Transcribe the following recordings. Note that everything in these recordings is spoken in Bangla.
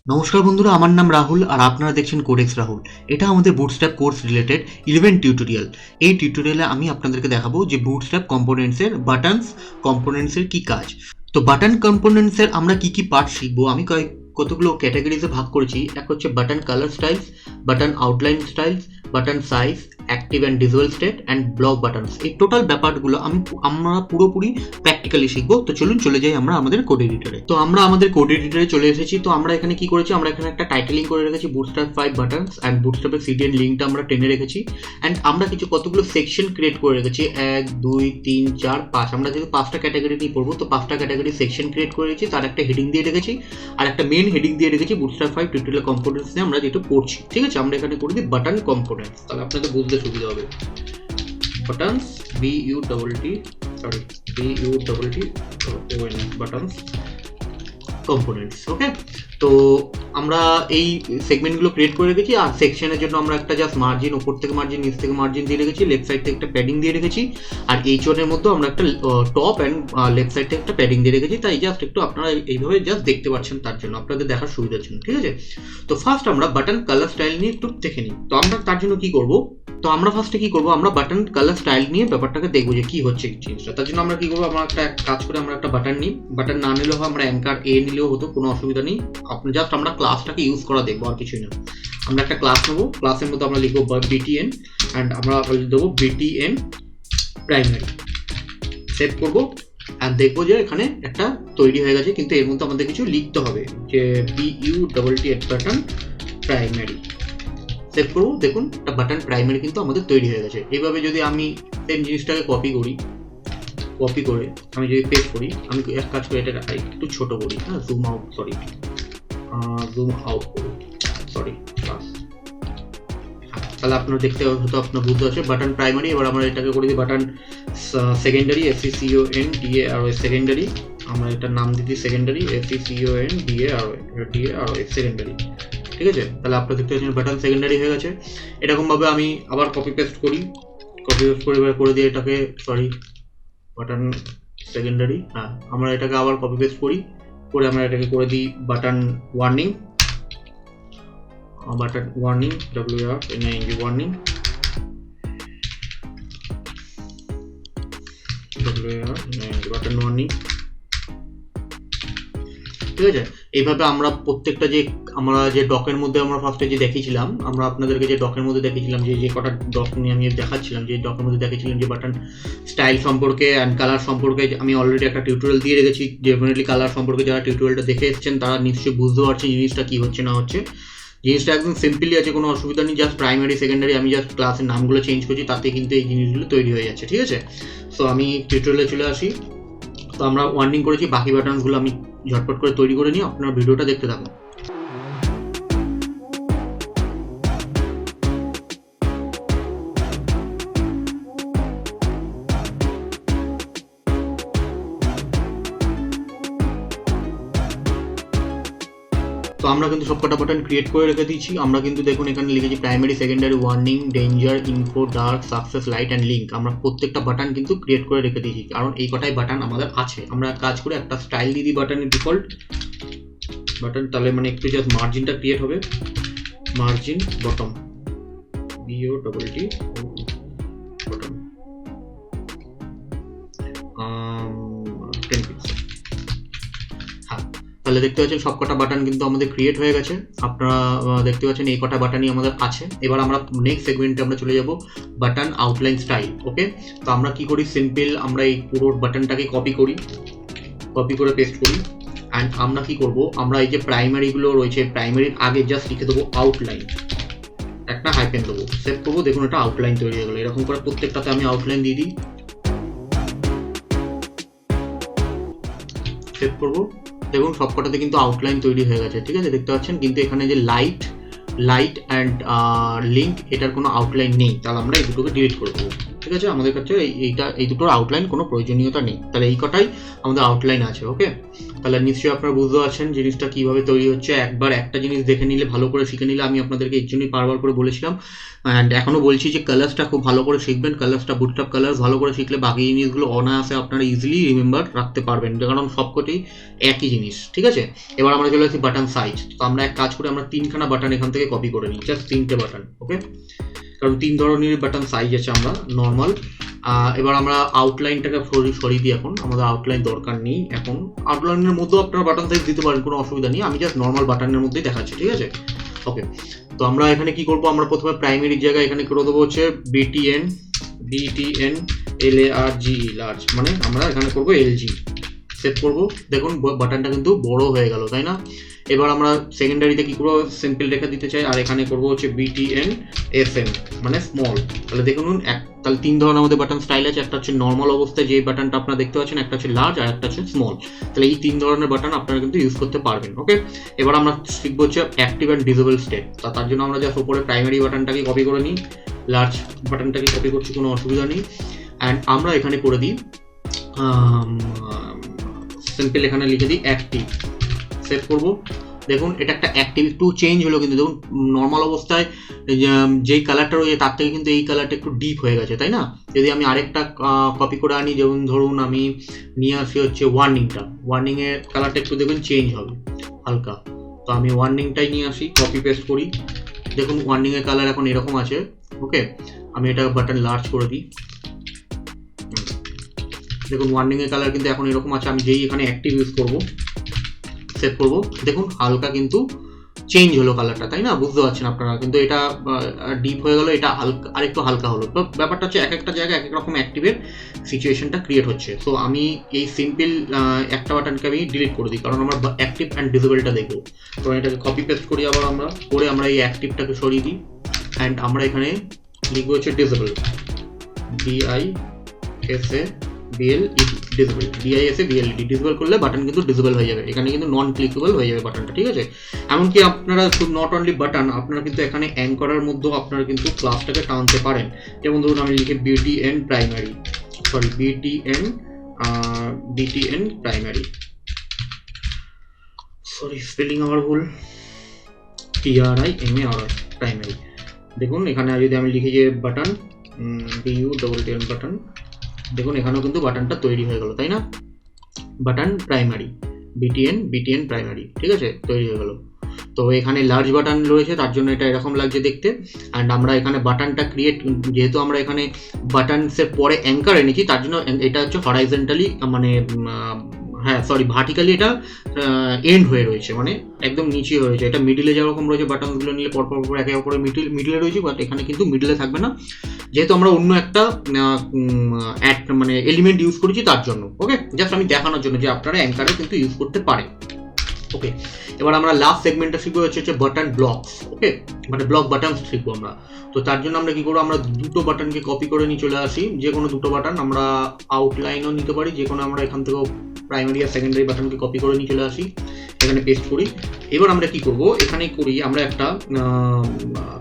নমস্কার বন্ধুরা, আমার নাম রাহুল আর আপনারা দেখছেন কোডেক্স রাহুল। এটা আমাদের বুটস্ট্র্যাপ কোর্স রিলেটেড 11 টিউটোরিয়াল। এই টিউটোরিয়ালে আমি আপনাদেরকে দেখাবো যে বুটস্ট্র্যাপ কম্পোনেন্টসের বাটনস কম্পোনেন্টসের কি কাজ। তো বাটন কম্পোনেন্টসের আমরা কি কি পার্ট শিখবো, আমি কতগুলো ক্যাটাগরিজে ভাগ করেছি। এক হচ্ছে button colour styles, button outline styles, button size, active and visual state and block buttons. এই টোটাল ব্যাপারগুলো আমরা পুরোপুরি প্র্যাকটিক্যালি শিখবো। তো চলুন চলে যাই আমরা আমাদের কোড এডিটরে। তো আমরা আমাদের কোড এডিটরে চলে এসেছি। তো আমরা এখানে কি করেছি, আমরা এখানে একটা টাইটেলিং করে রেখেছি বুটস্ট্র্যাপ 5 বাটনস অ্যান্ড বুটস্ট্র্যাপের সিডিএন লিঙ্কটা আমরা টেনে রেখেছি। অ্যান্ড আমরা কতগুলো সেকশন ক্রিয়েট করে রেখেছি, 1 2 3 4 5। আমরা যেহেতু 5টা ক্যাটাগরি নিয়ে পড়বো, তো 5টা ক্যাটাগরি সেকশন ক্রিয়েট করে রেখেছি, তার একটা হেডিং দিয়ে রেখেছি আর একটা মেন হেডিং দিয়ে রেখেছি বুটস্ট্র্যাপ 5 টিউটোরিয়াল কম্পোনেন্টস নিয়ে আমরা যেটা পড়ছি। ঠিক আছে, আমরা এখানে করে দিই বাটন কম্পোনেন্টস, তাহলে আপনাদের বুঝতে সুবিধা হবে। buttons buttons components। ওকে, তো আমরা এই সেগমেন্টগুলো ক্রিয়েট করে রেখেছি। আর সেকশনের জন্য আমরা একটা জাস্ট মার্জিন, উপর থেকে মার্জিন, নিচ থেকে মার্জিন দিয়ে রেখেছি, লেফট সাইড থেকে একটা প্যাডিং দিয়ে রেখেছি। আর H1 এর মধ্যে আমরা একটা টপ অ্যান্ড লেফট সাইড থেকে একটা প্যাডিং দিয়ে রেখেছি। তাই জাস্ট একটু আপনারা এইভাবে জাস্ট দেখতে পাচ্ছেন, তার জন্য আপনাদের দেখার সুবিধার জন্য। ঠিক আছে, তো ফার্স্ট আমরা বাটন কালার স্টাইল নিয়ে একটু দেখে নিই। তো আমরা তার জন্য কি করব, তো আমরা ফার্স্টে কি করব, আমরা বাটন কালার স্টাইল নিয়ে ব্যাপারটাকে দেখবো যে কি হচ্ছে জিনিসটা। তার জন্য আমরা কি করবো, আমরা একটা কাজ করে আমরা একটা বাটন নিই। বাটন না নিলেও হয়, আমরা অ্যাঙ্কার এ নিলেও হতো, কোনো অসুবিধা নেই। আপনি জাস্ট আমরা ক্লাসটাকে ইউজ করা দেখবো, আর কিছুই না। আমরা একটা ক্লাস নেবো, ক্লাসের মধ্যে আমরা লিখবো BTN অ্যান্ড আমরা দেবো BTN প্রাইমারি। সেভ করবো আর দেখবো যে এখানে একটা তৈরি হয়ে গেছে, কিন্তু এর মধ্যে আমাদের কিছু লিখতে হবে, যে BUTT বাটন প্রাইমারি। সেভ করবো, দেখুন একটা বাটন প্রাইমারি কিন্তু আমাদের তৈরি হয়ে গেছে। এইভাবে যদি আমি সেম জিনিসটাকে কপি করে আমি যদি পেস্ট করি, আমি এক কাজ করি, এটাকে একটু ছোট করি, হ্যাঁ, জুম আউট করি, তাহলে আপনার দেখতে হয়তো আপনার বুঝতে পারছে বাটন প্রাইমারি। এবার আমরা এটাকে করে দিই বাটন সেকেন্ডারি, SECONDAROY সেকেন্ডারি। আমরা এটার নাম দিচ্ছি সেকেন্ডারি, SECONDAROY সেকেন্ডারি। ঠিক আছে, তাহলে আপনারা দেখতে পাচ্ছেন বাটন সেকেন্ডারি হয়ে গেছে। এরকম ভাবে আমি আবার কপি পেস্ট করে করে দিয়ে এটাকে বাটন সেকেন্ডারি, হ্যাঁ, আমরা এটাকে আবার কপি পেস্ট করে আমরা এটাকে করে দিই button warning, WARNING warning, button warning. ঠিক আছে, এইভাবে আমরা প্রত্যেকটা আমরা যে ডকের মধ্যে আমরা ফার্স্টে যে দেখিয়েছিলাম, আমরা আপনাদেরকে যে ডকের মধ্যে দেখিয়েছিলাম, যে কটা ডক নিয়ে আমি দেখাচ্ছিলাম, যে ডকের মধ্যে দেখিয়েছিলাম যে বাটন স্টাইল সম্পর্কে অ্যান্ড কালার সম্পর্কে আমি অলরেডি একটা টিউটোরিয়াল দিয়ে রেখেছি। ডেফিনেটলি কালার সম্পর্কে যারা টিউটোরিয়ালটা দেখে এসেছেন তারা নিশ্চয়ই বুঝতে পারছেন জিনিসটা কি হচ্ছে না হচ্ছে। জিনিসটা একদম সিম্পলি আছে, কোনো অসুবিধা নেই। জাস্ট প্রাইমারি সেকেন্ডারি আমি জাস্ট ক্লাসের নামগুলো চেঞ্জ করছি, তাতে কিন্তু এই জিনিসগুলো তৈরি হয়ে যাচ্ছে। ঠিক আছে, সো আমি টিউটোরিয়ালে চলে আসি। তো আমরা ওয়ার্নিং করেছি, বাকি বাটনগুলো আমি ঝটপট করে তৈরি করে নিই, আপনারা ভিডিওটা দেখতে থাকুন। তো আমরা কিন্তু সবকটা বাটন ক্রিয়েট করে রেখে দিয়েছি। আমরা কিন্তু দেখুন এখানে লিখেছি primary, secondary, warning, danger, info, dark, success, light and link. আমরা প্রত্যেকটা বাটন কিন্তু ক্রিয়েট করে রেখে দিয়েছি, কারণ এই কটাই বাটন আমাদের আছে। আমরা কাজ করে একটা স্টাইল দিয়ে দিই বাটনের ডিফল্ট বাটন, তাহলে মানে একটু জাস্ট মার্জিনটা ক্রিয়েট হবে, margin bottom, BOTT bottom 10 pixel. হ্যাঁ, তাহলে দেখতে পাচ্ছেন সবকটা বাটন কিন্তু আমাদের ক্রিয়েট হয়ে গেছে। আপনারা দেখতে পাচ্ছেন এই কটা বাটনই আমাদের আছে। এবার আমরা নেক্সট সেগমেন্টে আমরা চলে যাব, বাটন আউটলাইন স্টাইল। ওকে, তো আমরা কি করি, সিম্পল আমরা এই পুরো বাটনটাকে কপি করে পেস্ট করি। অ্যান্ড আমরা কি করব, আমরা এই যে প্রাইমারিগুলো রয়েছে, প্রাইমারির আগে জাস্ট লিখে দেবো আউটলাইন, একটা হাইপেন দেবো, সেভ করবো। দেখুন এটা আউটলাইন তৈরি হয়ে গেলো। এরকম করে প্রত্যেকটাতে আমি আউটলাইন দিয়ে দিই, সেভ করবো। দেখুন সবকটাতে কিন্তু আউটলাইন তৈরি হয়ে গেছে। ঠিক আছে, দেখতে পাচ্ছেন, কিন্তু এখানে যে লাইট অ্যান্ড লিঙ্ক, এটার কোনো আউটলাইন নেই, তাহলে আমরা এই দুটোকে ডিলিট করে দেবো। ঠিক আছে, আমাদের কাছে এই দুটোর আউটলাইন কোনো প্রয়োজনীয়তা নেই। তাহলে এই কটাই আমাদের আউটলাইন আছে। ওকে, তাহলে নিশ্চয়ই আপনারা বুঝতে পারছেন জিনিসটা কিভাবে তৈরি হচ্ছে। একবার একটা জিনিস দেখে নিলে, ভালো করে শিখে নিলে, আমি আপনাদেরকে এর জন্যই বারবার করে বলেছিলাম অ্যান্ড এখনও বলছি যে কালার্সটা খুব ভালো করে শিখবেন। কালার্সটা বুটস্ট্র্যাপ কালার্স ভালো করে শিখলে বাকি জিনিসগুলো অনায়াসে আপনারা ইজিলি রিমেম্বার রাখতে পারবেন, কারণ সবকটি একই জিনিস। ঠিক আছে, এবার আমরা চলে আসি বাটন সাইজ। তো আমরা এক কাজ করে আমরা 3খানা বাটন এখান থেকে কপি করে নিই, জাস্ট 3টে বাটন। ওকে, কারণ 3 ধরনের বাটন সাইজ আছে আমরা নর্মাল। এবার আমরা আউটলাইনটাকে সরিয়ে দিই। এখন আমাদের আউটলাইন দরকার নেই। এখন আউটলাইনের মধ্যেও আপনারা বাটন সাইজ দিতে পারেন, কোনো অসুবিধা নেই। আমি জাস্ট নর্মাল বাটনের মধ্যেই দেখাচ্ছি। ঠিক আছে, ওকে। তো আমরা এখানে কি করব, আমরা প্রথমে প্রাইমারি জায়গায় এখানে করে দেবো হচ্ছে BTN LARGE, লার্জ, মানে আমরা এখানে করবো LG, সেট করব। দেখুন বাটনটা কিন্তু বড় হয়ে গেল, তাই না? এবার আমরা সেকেন্ডারিতে কি করবো, সিম্পল রেখে দিতে চাই, আর এখানে করবো হচ্ছে BTN SM, মানে স্মল। তাহলে দেখুন তাহলে 3 ধরনের আমাদের বাটন স্টাইল আছে। একটা হচ্ছে নর্মাল অবস্থায় যে বাটনটা আপনারা দেখতে পাচ্ছেন, একটা হচ্ছে লার্জ, আর একটা হচ্ছে স্মল। তাহলে এই 3 ধরনের বাটন আপনারা কিন্তু ইউজ করতে পারবেন। ওকে, এবার আমরা শিখবো হচ্ছে অ্যাক্টিভ অ্যান্ড ডিসেবল স্টেট। তার জন্য আমরা জাস্ট উপরে প্রাইমারি বাটনটাকে কপি করে নিই, লার্জ বাটনটাকে কপি করছি, কোনো অসুবিধা নেই। অ্যান্ড আমরা এখানে করে দিই সিম্পল, এখানে লিখে দিই অ্যাক্টিভ, সেভ করব। দেখুন এটা একটা অ্যাক্টিভ, একটু চেঞ্জ হলো, কিন্তু দেখুন নর্মাল অবস্থায় যেই কালারটা রয়েছে তার থেকে কিন্তু এই কালারটা একটু ডিপ হয়ে গেছে, তাই না? যদি আমি আরেকটা কপি করে আনি, যেমন ধরুন আমি নিয়ে আসি হচ্ছে ওয়ার্নিংয়ের কালারটা একটু দেখুন চেঞ্জ হবে হালকা। তো আমি ওয়ার্নিংটাই নিয়ে আসি, কপি পেস্ট করি। দেখুন ওয়ার্নিংয়ের কালার এখন এরকম আছে। ওকে, আমি এটা বাটন লার্জ করে দিই। দেখুন ওয়ার্নিংয়ের কালার কিন্তু এখন এরকম আছে। আমি যেই এখানে অ্যাক্টিভ ইউজ করবো, সেভ করবো, দেখুন হালকা কিন্তু চেঞ্জ হলো কালারটা, তাই না? বুঝতে পারছেন আপনারা, কিন্তু এটা ডিপ হয়ে গেল, এটা হালকা, আরেকটু হালকা হলো। তো ব্যাপারটা হচ্ছে এক একটা জায়গায় এক এক রকম অ্যাক্টিভের সিচুয়েশনটা ক্রিয়েট হচ্ছে। সো আমি এই সিম্পল একটা বাটনকে আমি ডিলিট করে দিই, কারণ আমরা অ্যাক্টিভ অ্যান্ড ডিসেবলটা দেখবো। তো এটাকে কপি পেস্ট করি আবার আমরা, করে আমরা এই অ্যাক্টিভটাকে সরিয়ে দিই। অ্যান্ড আমরা এখানে লিখবো হচ্ছে ডিসেবল, DISABLED, ডিসেবল করলে বাটন কিন্তু ডিসেবল হয়ে যাবে। এখানে কিন্তু নন ক্লিকেবল হয়ে যাবে বাটনটা। ঠিক আছে, এমনকি আপনারা নট অনলি বাটন, আপনারা কিন্তু এখানে অ্যাঙ্করের মধ্যেও আপনারা কিন্তু ক্লাসটাকে টানতে পারেন। যেমন ধরুন আমি লিখি BTN প্রাইমারি, সরি স্পেলিং আমার ভুল, PRIMARI, প্রাইমারি। দেখুন এখানে যদি আমি লিখি যে বাটন BUTN বাটন, দেখুন এখানেও কিন্তু বাটনটা তৈরি হয়ে গেল, তাই না? বাটন প্রাইমারি, BTN প্রাইমারি, ঠিক আছে, তৈরি হয়ে গেল। তো এখানে লার্জ বাটন রয়েছে, তার জন্য এটা এরকম লাগছে দেখতে। অ্যান্ড আমরা এখানে বাটনটা ক্রিয়েট, যেহেতু আমরা এখানে বাটনসের পরে অ্যাঙ্কার এনেছি, তার জন্য এটা হচ্ছে হরাইজন্টালি, মানে ভার্টিক্যালি এটা এন্ড হয়ে রয়েছে, মানে একদম নিচে রয়েছে। এটা মিডিলে যেরকম রয়েছে, বাটনগুলো নিলে পরপর একে অপরে মিডিলে রয়েছে, বাট এখানে কিন্তু মিডিলে থাকবে না, যেহেতু আমরা অন্য একটা মানে এলিমেন্ট ইউজ করেছি তার জন্য। ওকে, জাস্ট আমি দেখানোর জন্য যে আপনারা অ্যাঙ্কারে কিন্তু ইউজ করতে পারেন। ওকে, এবার আমরা লাস্ট সেগমেন্টটা শিখবো হচ্ছে বাটন ব্লকস। ওকে, মানে ব্লক বাটন শিখবো আমরা। তো তার জন্য আমরা কি করবো, আমরা দুটো বাটনকে কপি করে নিয়ে চলে আসি, যে কোনো দুটো বাটন, আমরা আউটলাইনও নিতে পারি, যে কোনো আমরা এখান থেকে প্রাইমারি আর সেকেন্ডারি বাটনকে কপি করে নিয়ে চলে আসি, এখানে পেস্ট করি। এবার আমরা কি করব, এখানে করি আমরা একটা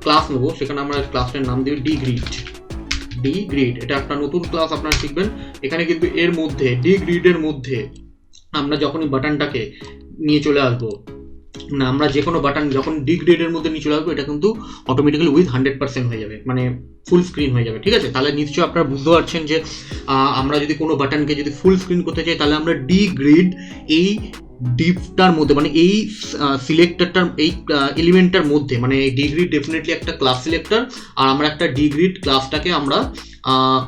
ক্লাস নেবো, সেখানে আমরা ক্লাসটার নাম দেব ডিগ্রিড। এটা একটা নতুন ক্লাস আপনারা শিখবেন। এখানে কিন্তু এর মধ্যে ডিগ্রিডের মধ্যে আমরা যখনই বাটনটাকে নিয়ে চলে আসবো, না আমরা যে কোনো বাটন যখন ডিগ্রেডের মধ্যে নিয়ে চলে আসবো, এটা কিন্তু অটোমেটিক্যালি উইথ 100% হয়ে যাবে, মানে ফুল স্ক্রিন হয়ে যাবে। ঠিক আছে, তাহলে নিশ্চয়ই আপনারা বুঝতে পারছেন যে আমরা যদি কোনো বাটনকে যদি ফুল স্ক্রিন করতে চাই, তাহলে আমরা ডিগ্রিড এই ডিপটার মধ্যে, মানে এই সিলেক্টরটার, এই এলিমেন্টটার মধ্যে, মানে এই ডিগ্রিড ডেফিনেটলি একটা ক্লাস সিলেক্টর, আর আমরা একটা ডিগ্রিড ক্লাসটাকে আমরা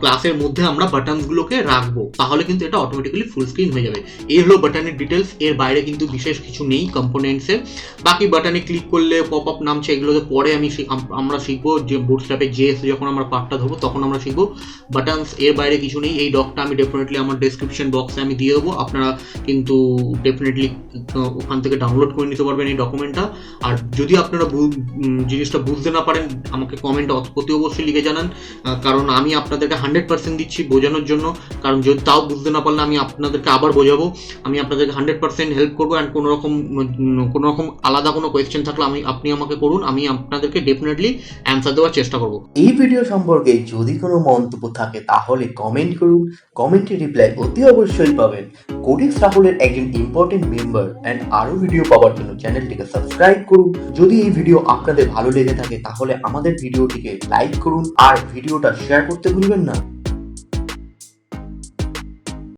ক্লাসের মধ্যে আমরা বাটনসগুলোকে রাখবো, তাহলে কিন্তু এটা অটোমেটিক্যালি ফুল স্ক্রিন হয়ে যাবে। এই হলো বাটনের ডিটেলস, এর বাইরে কিন্তু বিশেষ কিছু নেই কম্পোনেন্টসের। বাকি বাটনে ক্লিক করলে পপ আপ নামছে, এগুলোতে পরে আমরা শিখবো, যে বুটস্ট্র্যাপে JS যখন আমরা পার্টটা ধরবো তখন আমরা শিখবো। বাটনস এর বাইরে কিছু নেই। এই ডকটা আমি ডেফিনেটলি আমার ডেসক্রিপশন বক্সে আমি দিয়ে দেবো, আপনারা কিন্তু ডেফিনেটলি ওখান থেকে ডাউনলোড করে নিতে পারবেন এই ডকুমেন্টটা। আর যদি আপনারা জিনিসটা বুঝতে না পারেন, আমাকে কমেন্ট অতি অবশ্যই লিখে জানান, কারণ আমি আপনাদেরকে 100% দিচ্ছি বোঝানোর জন্য, কারণ যদি তাও বুঝতে না পারলে আমি আপনাদেরকে আবার বোঝাবো। আমি আপনাদেরকে 100% হেল্প করবো, অ্যান্ড কোনো রকম আলাদা কোনো কোয়েশ্চেন থাকলে আপনি আমাকে করুন, আমি আপনাদেরকে ডেফিনেটলি অ্যান্সার দেওয়ার চেষ্টা করবো। এই ভিডিও সম্পর্কে যদি কোনো মন্তব্য থাকে তাহলে কমেন্ট করুন, কমেন্টে রিপ্লাই অতি অবশ্যই পাবেন। কোডেক্স রাহুলের একজন ইম্পর্টেন্ট মেম্বার, অ্যান্ড আরও ভিডিও পাওয়ার জন্য চ্যানেলটিকে সাবস্ক্রাইব করুন। যদি এই ভিডিও আপনাদের ভালো লেগে থাকে তাহলে আমাদের ভিডিওটিকে লাইক করুন আর ভিডিওটা শেয়ার করতে ভুলবেন না।